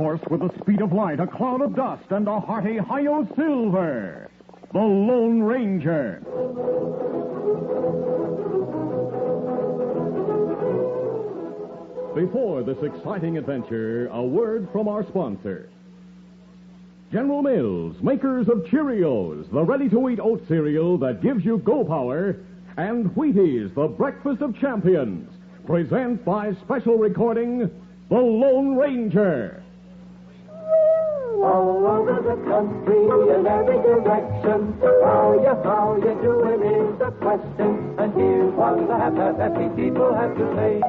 horse with the speed of light, a cloud of dust, and a hearty Hi-Yo Silver, the Lone Ranger. Before this exciting adventure, a word from our sponsor. General Mills, makers of Cheerios, the ready-to-eat oat cereal that gives you go power, and Wheaties, the breakfast of champions, present by special recording, The Lone Ranger. All over the country, in every direction, how you doing is the question. And here's what the happy people have to say.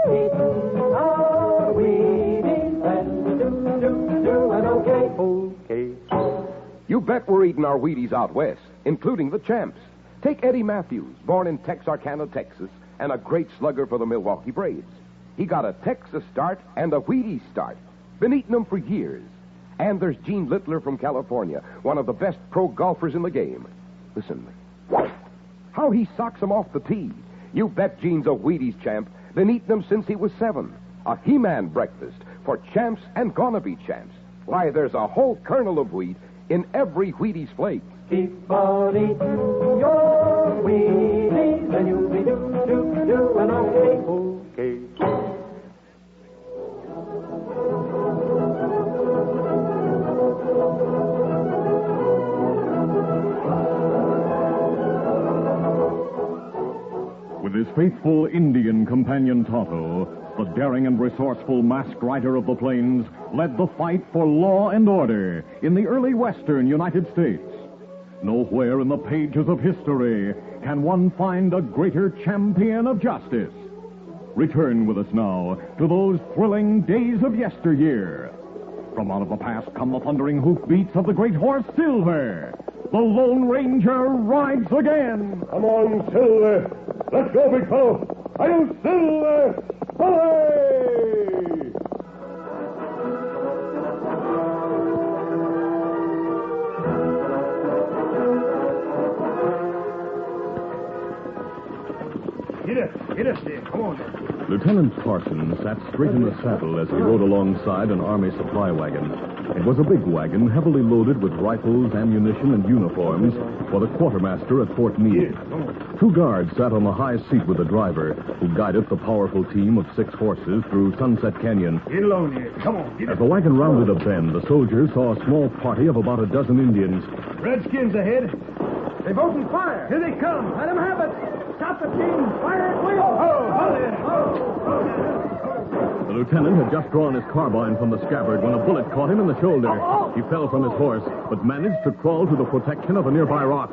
Eating our Wheaties and doing okay. You bet we're eating our Wheaties out west, including the champs. Take Eddie Matthews, born in Texarkana, Texas, and a great slugger for the Milwaukee Braves. He got a Texas start and a Wheaties start. Been eating them for years. And there's Gene Littler from California, one of the best pro golfers in the game. Listen. How he socks them off the tee. You bet Gene's a Wheaties champ. Been eating them since he was 7. A He-Man breakfast for champs and gonna-be champs. Why, there's a whole kernel of wheat in every Wheaties flake. Keep on eating your Wheaties and you'll be doing okay. With his faithful Indian companion Tonto, the daring and resourceful masked rider of the plains led the fight for law and order in the early western United States. Nowhere in the pages of history can one find a greater champion of justice. Return with us now to those thrilling days of yesteryear. From out of the past come the thundering hoofbeats of the great horse Silver. The Lone Ranger rides again. Come on, Silver. Let's go, big fellow. Hi-Yo, Silver. Away! Get us there. Come on. Lieutenant Parsons sat straight in the saddle as he rode alongside an Army supply wagon. It was a big wagon, heavily loaded with rifles, ammunition, and uniforms for the quartermaster at Fort Meade. 2 guards sat on the high seat with the driver, who guided the powerful team of 6 horses through Sunset Canyon. Get along here. Come on. As the wagon rounded a bend, the soldiers saw a small party of about a dozen Indians. Redskins ahead. They've opened fire. Here they come. Let them have it. Stop the team. Fire at will. The lieutenant had just drawn his carbine from the scabbard when a bullet caught him in the shoulder. He fell from his horse, but managed to crawl to the protection of a nearby rock.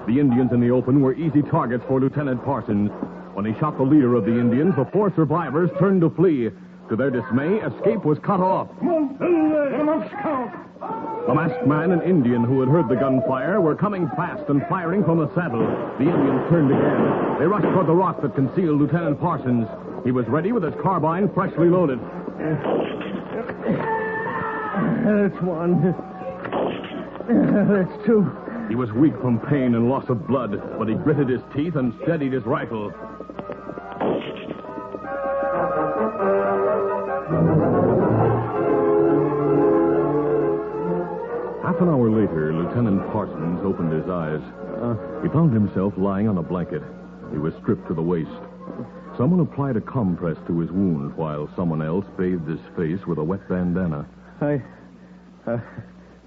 The Indians in the open were easy targets for Lieutenant Parsons. When he shot the leader of the Indians, the 4 survivors turned to flee. To their dismay, escape was cut off. Come on, Silver. Get 'em up, scout. The masked man and Indian who had heard the gunfire were coming fast and firing from the saddle. The Indians turned again. They rushed toward the rock that concealed Lieutenant Parsons. He was ready with his carbine freshly loaded. That's 1. That's 2. He was weak from pain and loss of blood, but he gritted his teeth and steadied his rifle. Half an hour later, Lieutenant Parsons opened his eyes. He found himself lying on a blanket. He was stripped to the waist. Someone applied a compress to his wound, while someone else bathed his face with a wet bandana.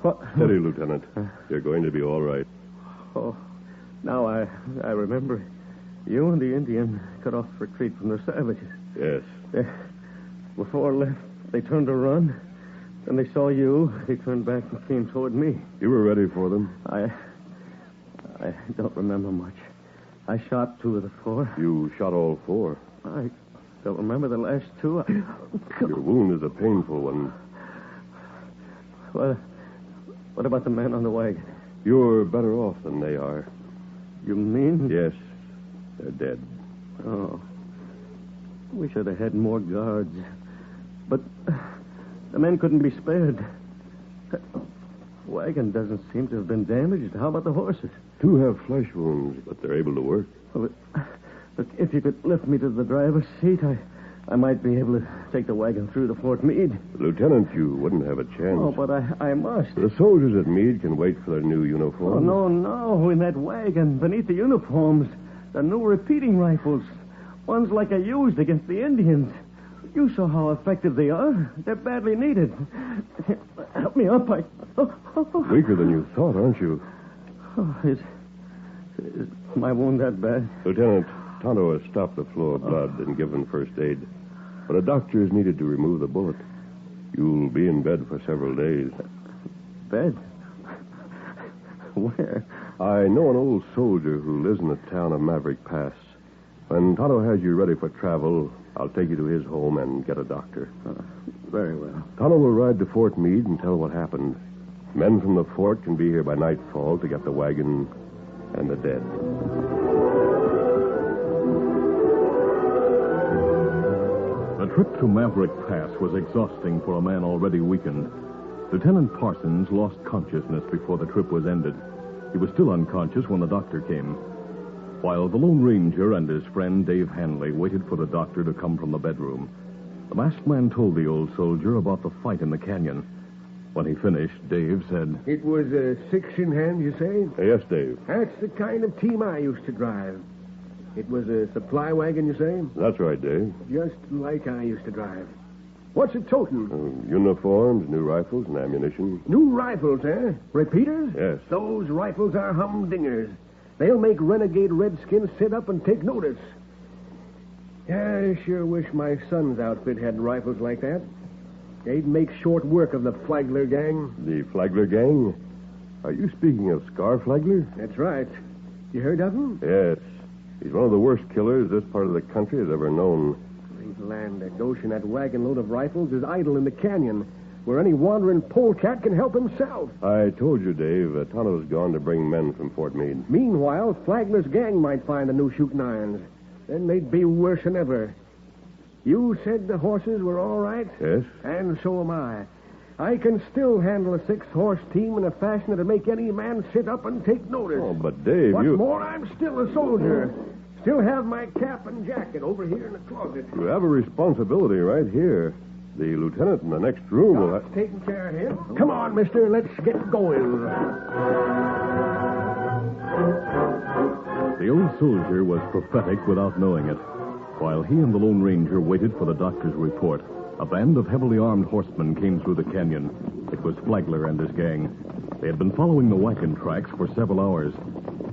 What? Steady, Lieutenant. You're going to be all right. Oh, now I remember. You and the Indian cut off retreat from the savages. Yes. Before left, they turned to run. Then they saw you. They turned back and came toward me. You were ready for them? I don't remember much. I shot 2 of the 4. You shot all 4. I don't remember the last 2. Your wound is a painful one. Well, what about the men on the wagon? You're better off than they are. You mean? Yes. They're dead. Oh. We should have had more guards. But the men couldn't be spared. The wagon doesn't seem to have been damaged. How about the horses? 2 have flesh wounds, but they're able to work. Well, look, if you could lift me to the driver's seat, I might be able to take the wagon through to Fort Meade. Lieutenant, you wouldn't have a chance. Oh, but I must. The soldiers at Meade can wait for their new Oh, uniforms. no. In that wagon, beneath the uniforms, the new repeating rifles. Ones like I used against the Indians. You saw how effective they are. They're badly needed. Help me up. Weaker than you thought, aren't you? Is my wound that bad? Lieutenant, Tonto has stopped the flow of blood and given first aid. But a doctor is needed to remove the bullet. You'll be in bed for several days. Bed? Where? I know an old soldier who lives in the town of Maverick Pass. When Tonto has you ready for travel, I'll take you to his home and get a doctor. Very well. Tonto will ride to Fort Meade and tell what happened. Men from the fort can be here by nightfall to get the wagon and the dead. The trip to Maverick Pass was exhausting for a man already weakened. Lieutenant Parsons lost consciousness before the trip was ended. He was still unconscious when the doctor came. While the Lone Ranger and his friend Dave Hanley waited for the doctor to come from the bedroom, the masked man told the old soldier about the fight in the canyon. When he finished, Dave said, It was a 6 in hand, you say? Yes, Dave. That's the kind of team I used to drive. It was a supply wagon, you say? That's right, Dave. Just like I used to drive. What's it toting? Uniforms, new rifles, and ammunition. New rifles, eh? Repeaters? Yes. Those rifles are humdingers. They'll make renegade redskins sit up and take notice. I sure wish my son's outfit had rifles like that. They'd make short work of the Flagler gang. The Flagler gang? Are you speaking of Scar Flagler? That's right. You heard of him? Yes. He's one of the worst killers this part of the country has ever known. Great land, that notion that wagon load of rifles is idle in the canyon, where any wandering polecat can help himself. I told you, Dave, Tonto's gone to bring men from Fort Meade. Meanwhile, Flagler's gang might find the new shooting irons. Then they'd be worse than ever. You said the horses were all right? Yes? And so am I. I can still handle a 6-horse team in a fashion that'll make any man sit up and take notice. Oh, but Dave, What's you... more, I'm still a soldier. Still have my cap and jacket over here in the closet. You have a responsibility right here. The lieutenant in the next room will Doc's taking care of him. Come on, mister. Let's get going. The old soldier was prophetic without knowing it. While he and the Lone Ranger waited for the doctor's report, a band of heavily armed horsemen came through the canyon. It was Flagler and his gang. They had been following the wagon tracks for several hours.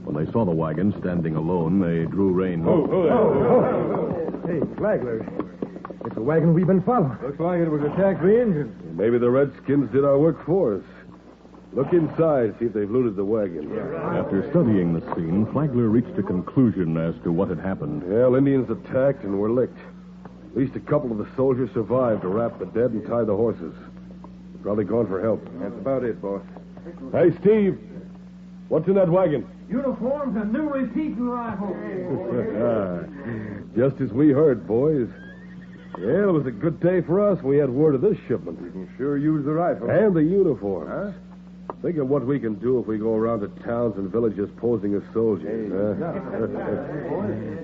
When they saw the wagon standing alone, they drew rein. Hey, Flagler. It's the wagon we've been following. Looks like it was attacked by Indians. Maybe the Redskins did our work for us. Look inside, see if they've looted the wagon. After studying the scene, Flagler reached a conclusion as to what had happened. Well, Indians attacked and were licked. At least a couple of the soldiers survived to wrap the dead and tie the horses. They're probably gone for help. That's about it, boss. Hey, Steve. What's in that wagon? Uniforms and new repeating rifles. Just as we heard, boys. Well, it was a good day for us. We had word of this shipment. We can sure use the rifle. And the uniforms. Huh? Think of what we can do if we go around to towns and villages posing as soldiers.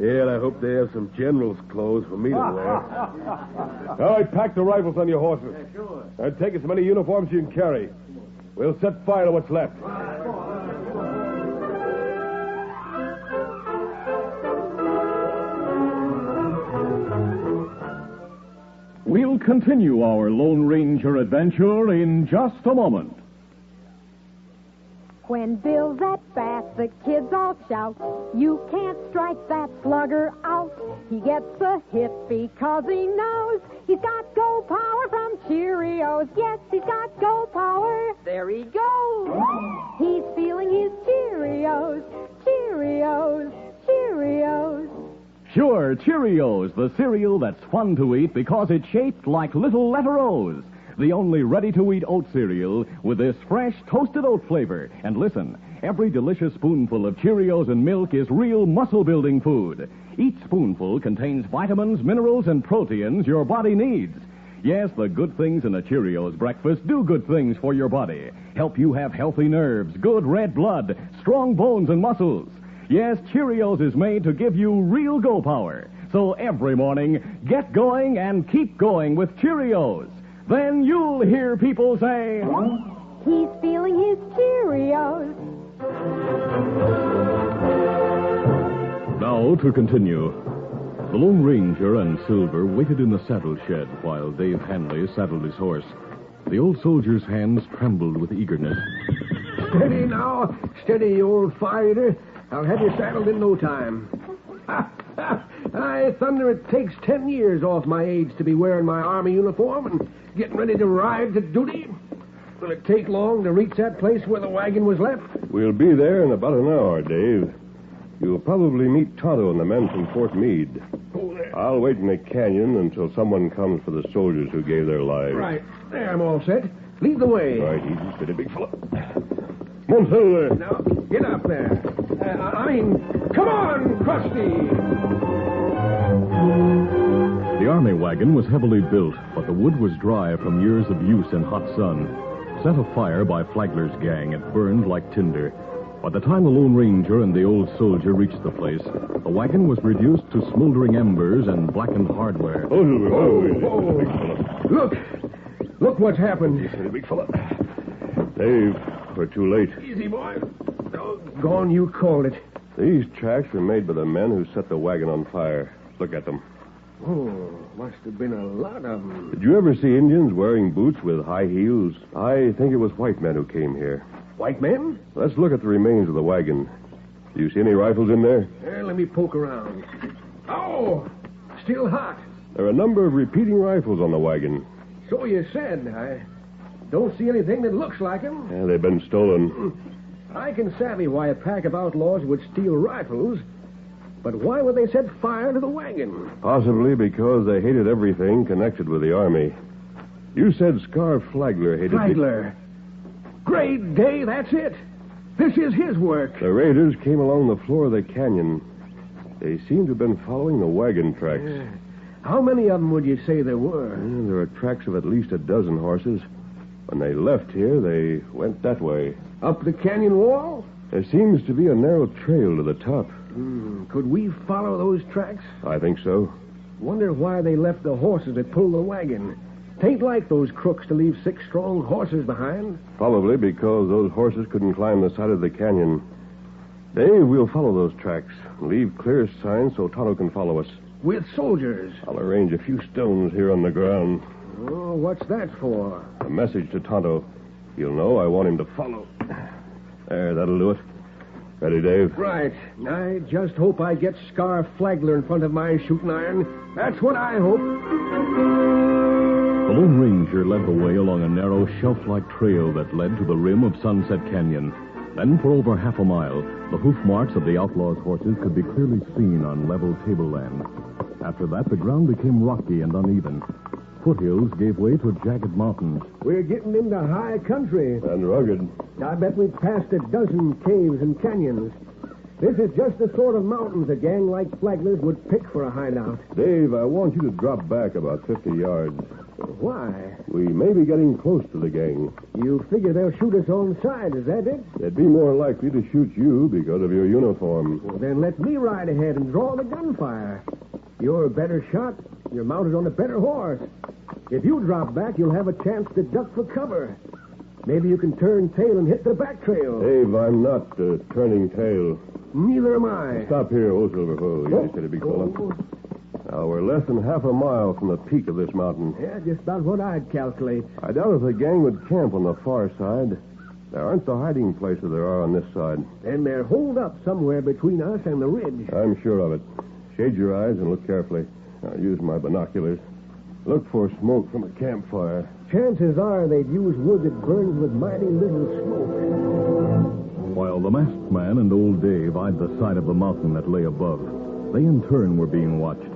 Yeah, and I hope they have some general's clothes for me to wear. All right, pack the rifles on your horses. Yeah, sure. And take as many uniforms as you can carry. We'll set fire to what's left. We'll continue our Lone Ranger adventure in just a moment. When Bill's at bat, the kids all shout, you can't strike that slugger out. He gets a hit because he knows he's got go power from Cheerios. Yes, he's got go power. There he goes. He's feeling his Cheerios, Cheerios, Cheerios. Sure, Cheerios, the cereal that's fun to eat because it's shaped like little letter O's. The only ready-to-eat oat cereal with this fresh toasted oat flavor. And listen, every delicious spoonful of Cheerios and milk is real muscle-building food. Each spoonful contains vitamins, minerals, and proteins your body needs. Yes, the good things in a Cheerios breakfast do good things for your body. Help you have healthy nerves, good red blood, strong bones and muscles. Yes, Cheerios is made to give you real go power. So every morning, get going and keep going with Cheerios. Then you'll hear people say, He's feeling his Cheerios. Now to continue. The Lone Ranger and Silver waited in the saddle shed while Dave Hanley saddled his horse. The old soldier's hands trembled with eagerness. Steady now. Steady, you old fire-eater. I'll have you saddled in no time. Aye, thunder, it takes 10 years off my age to be wearing my army uniform and getting ready to ride to duty. Will it take long to reach that place where the wagon was left? We'll be there in about an hour, Dave. You'll probably meet Tonto and the men from Fort Meade. Oh, there. I'll wait in the canyon until someone comes for the soldiers who gave their lives. Right. There, I'm all set. Lead the way. All right, easy, steady, big fella. Come on, Silver. Now, get up there. Come on, Krusty. The army wagon was heavily built, but the wood was dry from years of use in hot sun. Set afire by Flagler's gang, it burned like tinder. By the time the Lone Ranger and the old soldier reached the place, the wagon was reduced to smoldering embers and blackened hardware. Oh, Silver. Oh, big fella. Look what's happened. Steady, big fella. Dave, we're too late. Easy, boy. Gone, you called it. These tracks were made by the men who set the wagon on fire. Look at them. Oh, must have been a lot of them. Did you ever see Indians wearing boots with high heels? I think it was white men who came here. White men? Let's look at the remains of the wagon. Do you see any rifles in there? Let me poke around. Oh, still hot. There are a number of repeating rifles on the wagon. So you said. I don't see anything that looks like them. Yeah, they've been stolen. I can savvy why a pack of outlaws would steal rifles, but why would they set fire to the wagon? Possibly because they hated everything connected with the army. You said Scar Flagler hated... Flagler. Great day, that's it. This is his work. The raiders came along the floor of the canyon. They seem to have been following the wagon tracks. How many of them would you say there were? There are tracks of at least a dozen horses. When they left here, they went that way. Up the canyon wall? There seems to be a narrow trail to the top. Could we follow those tracks? I think so. Wonder why they left the horses that pulled the wagon. Tain't like those crooks to leave 6 strong horses behind. Probably because those horses couldn't climb the side of the canyon. Dave, we'll follow those tracks. Leave clear signs so Tonto can follow us. With soldiers? I'll arrange a few stones here on the ground. Oh, what's that for? A message to Tonto. He'll know I want him to follow. There, that'll do it. Ready, Dave? Right. I just hope I get Scar Flagler in front of my shooting iron. That's what I hope. The Lone Ranger led the way along a narrow, shelf-like trail that led to the rim of Sunset Canyon. Then, for over half a mile, the hoof marks of the outlaws' horses could be clearly seen on level tableland. After that, the ground became rocky and uneven. Foothills gave way to jagged mountains. We're getting into high country. And rugged. I bet we've passed a dozen caves and canyons. This is just the sort of mountains a gang like Flagler's would pick for a hideout. Dave, I want you to drop back about 50 yards. Why? We may be getting close to the gang. You figure they'll shoot us on sight, is that it? They'd be more likely to shoot you because of your uniform. Well, then let me ride ahead and draw the gunfire. You're a better shot. You're mounted on a better horse. If you drop back, you'll have a chance to duck for cover. Maybe you can turn tail and hit the back trail. Dave, I'm not turning tail. Neither am I. Stop here, old Silver. Easy, steady, big fella. Now, we're less than half a mile from the peak of this mountain. Yeah, just about what I'd calculate. I doubt if the gang would camp on the far side. There aren't the hiding places there are on this side. Then they're holed up somewhere between us and the ridge. I'm sure of it. Shade your eyes and look carefully. I'll use my binoculars. Look for smoke from a campfire. Chances are they'd use wood that burns with mighty little smoke. While the masked man and old Dave eyed the side of the mountain that lay above, they in turn were being watched.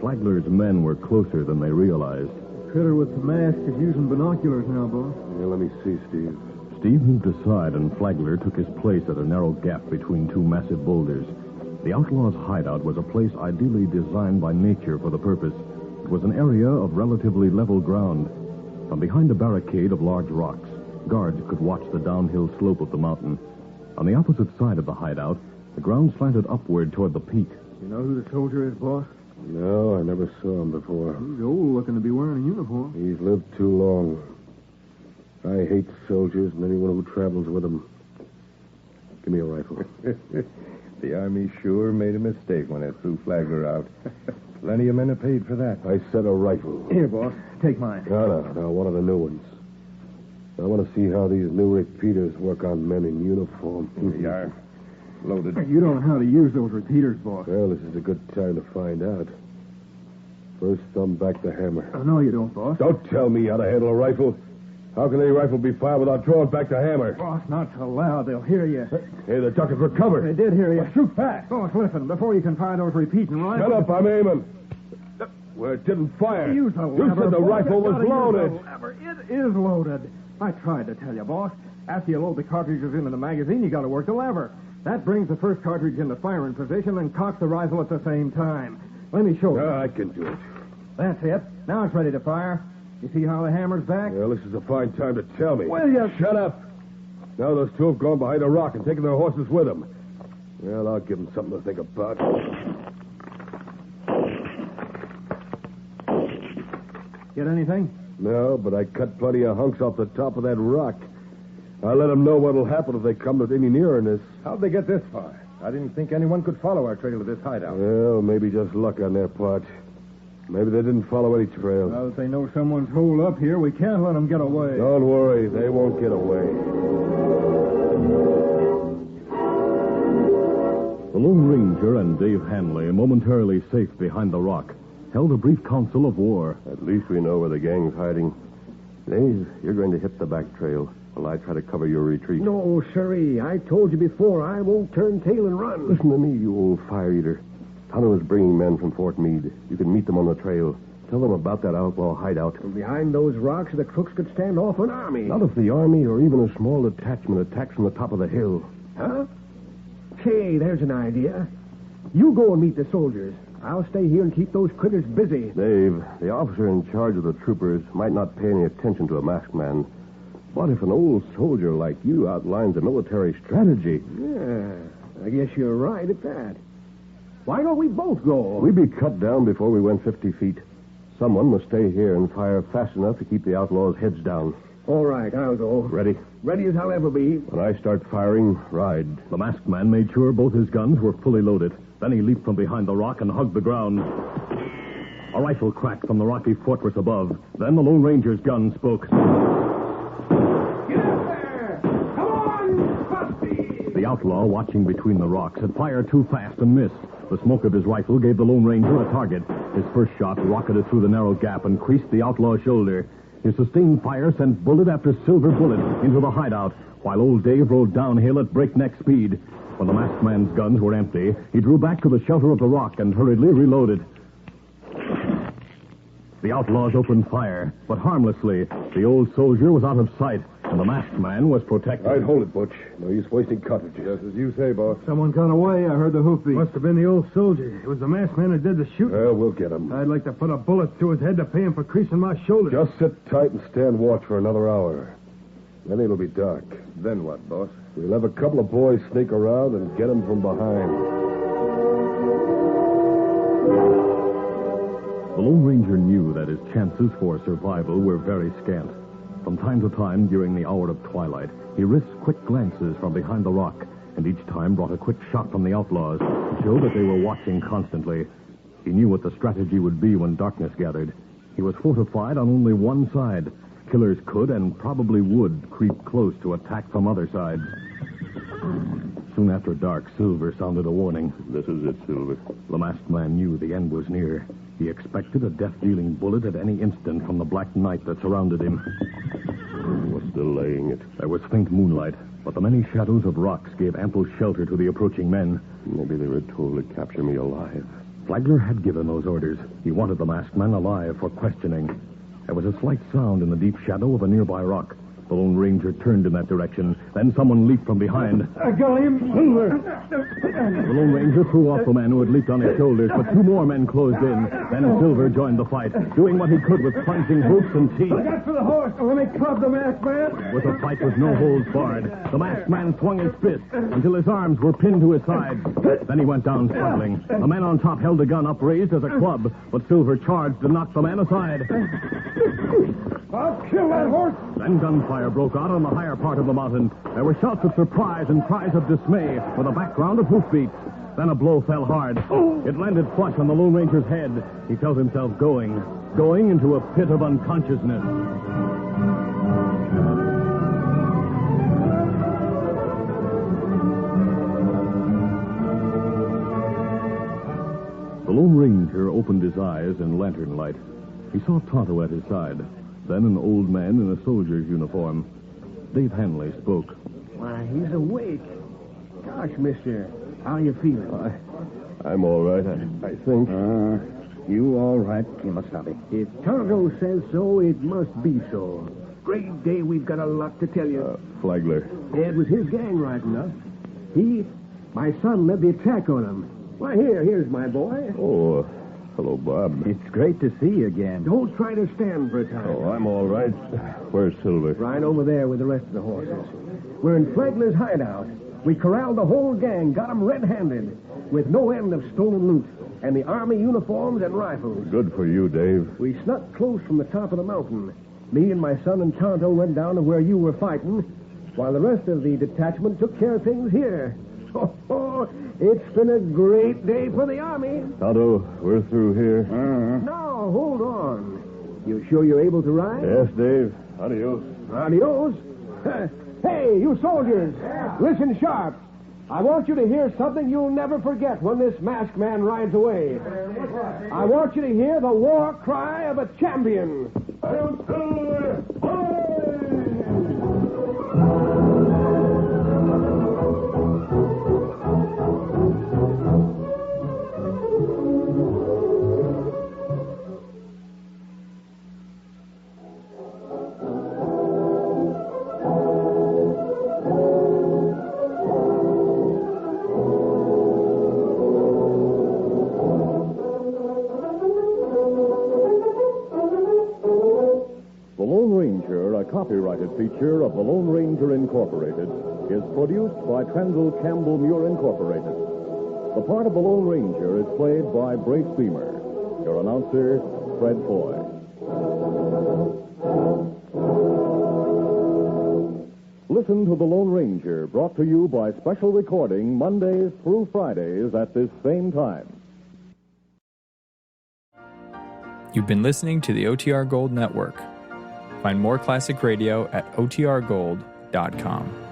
Flagler's men were closer than they realized. Critter with the mask is using binoculars now, boss. Yeah, let me see, Steve. Steve moved aside, and Flagler took his place at a narrow gap between 2 massive boulders. The outlaws' hideout was a place ideally designed by nature for the purpose. It was an area of relatively level ground. From behind a barricade of large rocks, guards could watch the downhill slope of the mountain. On the opposite side of the hideout, the ground slanted upward toward the peak. You know who the soldier is, boss? No, I never saw him before. He's old looking to be wearing a uniform. He's lived too long. I hate soldiers and anyone who travels with them. Give me a rifle. The Army sure made a mistake when it threw Flagler out. Plenty of men are paid for that. I said a rifle. Here, boss. Take mine. No, one of the new ones. I want to see how these new repeaters work on men in uniform. Here you are. Loaded. You don't know how to use those repeaters, boss. Well, this is a good time to find out. First, thumb back the hammer. No, you don't, boss. Don't tell me how to handle a rifle. How can any rifle be fired without drawing back the hammer? Boss, not so loud. They'll hear you. Hey, the duckers were covered. They did hear you. Well, shoot fast. Boss, listen. Before you can fire those repeating rifles... Shut up, I'm aiming. Well, it didn't fire. Use the lever. You said the boss. rifle was Gotta use loaded. the lever. It is loaded. I tried to tell you, boss. After you load the cartridges into the magazine, you got to work the lever. That brings the first cartridge into firing position and cocks the rifle at the same time. Let me show you. I can do it. That's it. Now it's ready to fire. You see how the hammer's back? Well, this is a fine time to tell me. Will you? Shut up. Now those two have gone behind a rock and taken their horses with them. Well, I'll give them something to think about. Get anything? No, but I cut plenty of hunks off the top of that rock. I'll let them know what'll happen if they come to any nearer this. How'd they get this far? I didn't think anyone could follow our trail to this hideout. Well, maybe just luck on their part. Maybe they didn't follow any trail. Well, if they know someone's holed up here, we can't let them get away. Don't worry, they won't get away. The Lone Ranger and Dave Hanley, momentarily safe behind the rock, held a brief council of war. At least we know where the gang's hiding. Dave, you're going to hit the back trail while I try to cover your retreat. No, sirree. I told you before, I won't turn tail and run. Listen to me, you old fire eater. Tonto is bringing men from Fort Meade. You can meet them on the trail. Tell them about that outlaw hideout. And behind those rocks, the crooks could stand off an army. Not if the army or even a small detachment attacks from the top of the hill. Huh? Say, there's an idea. You go and meet the soldiers. I'll stay here and keep those critters busy. Dave, the officer in charge of the troopers might not pay any attention to a masked man. But if an old soldier like you outlines a military strategy... Yeah, I guess you're right at that. Why don't we both go? We'd be cut down before we went 50 feet. Someone must stay here and fire fast enough to keep the outlaws' heads down. All right, I'll go. Ready? Ready as I'll ever be. When I start firing, ride. The masked man made sure both his guns were fully loaded. Then he leaped from behind the rock and hugged the ground. A rifle cracked from the rocky fortress above. Then the Lone Ranger's gun spoke. Get up there! Come on, Pussy! The outlaw, watching between the rocks, had fired too fast and missed. The smoke of his rifle gave the Lone Ranger a target. His first shot rocketed through the narrow gap and creased the outlaw's shoulder. His sustained fire sent bullet after silver bullet into the hideout, while old Dave rode downhill at breakneck speed. When the masked man's guns were empty, he drew back to the shelter of the rock and hurriedly reloaded. The outlaws opened fire, but harmlessly. The old soldier was out of sight, and the masked man was protected. All right, hold it, Butch. No use wasting cartridges. Just as you say, boss. Someone got away. I heard the hoofbeat. Must have been the old soldier. It was the masked man who did the shooting. Well, we'll get him. I'd like to put a bullet through his head to pay him for creasing my shoulders. Just sit tight and stand watch for another hour. Then it'll be dark. Then what, boss? We'll have a couple of boys sneak around and get them from behind. The Lone Ranger knew that his chances for survival were very scant. From time to time during the hour of twilight, he risked quick glances from behind the rock, and each time brought a quick shot from the outlaws to show that they were watching constantly. He knew what the strategy would be when darkness gathered. He was fortified on only one side. Killers could and probably would creep close to attack from other sides. Soon after dark, Silver sounded a warning. This is it, Silver. The masked man knew the end was near. He expected a death-dealing bullet at any instant from the black night that surrounded him. What's delaying it? There was faint moonlight, but the many shadows of rocks gave ample shelter to the approaching men. Maybe they were told to capture me alive. Flagler had given those orders. He wanted the masked man alive for questioning. There was a slight sound in the deep shadow of a nearby rock. The Lone Ranger turned in that direction, Then someone leaped from behind. I got him. Silver. The Lone Ranger threw off the man who had leaped on his shoulders, but two more men closed in. Then Silver joined the fight, doing what he could with plunging hoofs and teeth. Look out for the horse. Let me club the masked man. With a fight with no holds barred, the masked man swung his fist until his arms were pinned to his sides. Then he went down struggling. The man on top held the gun upraised as a club, but Silver charged and knocked the man aside. I'll kill that horse. Then gunfire broke out on the higher part of the mountain. There were shouts of surprise and cries of dismay with a background of hoofbeats. Then a blow fell hard. It landed flush on the Lone Ranger's head. He felt himself going into a pit of unconsciousness. The Lone Ranger opened his eyes in lantern light. He saw Tonto at his side, then an old man in a soldier's uniform. Dave Hanley spoke. Why, he's awake. Gosh, mister, how you feeling? I'm all right, I think. You all right, Kimasabi? If Tonto says so, it must be so. Great day, we've got a lot to tell you. Flagler. It was his gang right enough. My son led the attack on him. Why, here's my boy. Oh, hello, Bob. It's great to see you again. Don't try to stand for a time. Oh, I'm all right. Where's Silver? Right over there with the rest of the horses. We're in Flagler's hideout. We corralled the whole gang, got them red-handed, with no end of stolen loot, and the army uniforms and rifles. Good for you, Dave. We snuck close from the top of the mountain. Me and my son and Tonto went down to where you were fighting, while the rest of the detachment took care of things here. Oh, it's been a great day for the army. Tonto, we're through here. Now, hold on. You sure you're able to ride? Yes, Dave. Adios. Adios. Hey, you soldiers, listen sharp. I want you to hear something you'll never forget when this masked man rides away. I want you to hear the war cry of a champion. Copyrighted feature of the Lone Ranger Incorporated is produced by Trendle Campbell Muir Incorporated. The part of the Lone Ranger is played by Brace Beamer. Your announcer, Fred Foy. Listen to the Lone Ranger, brought to you by special recording Mondays through Fridays at this same time. You've been listening to the OTR Gold Network. Find more classic radio at otrgold.com.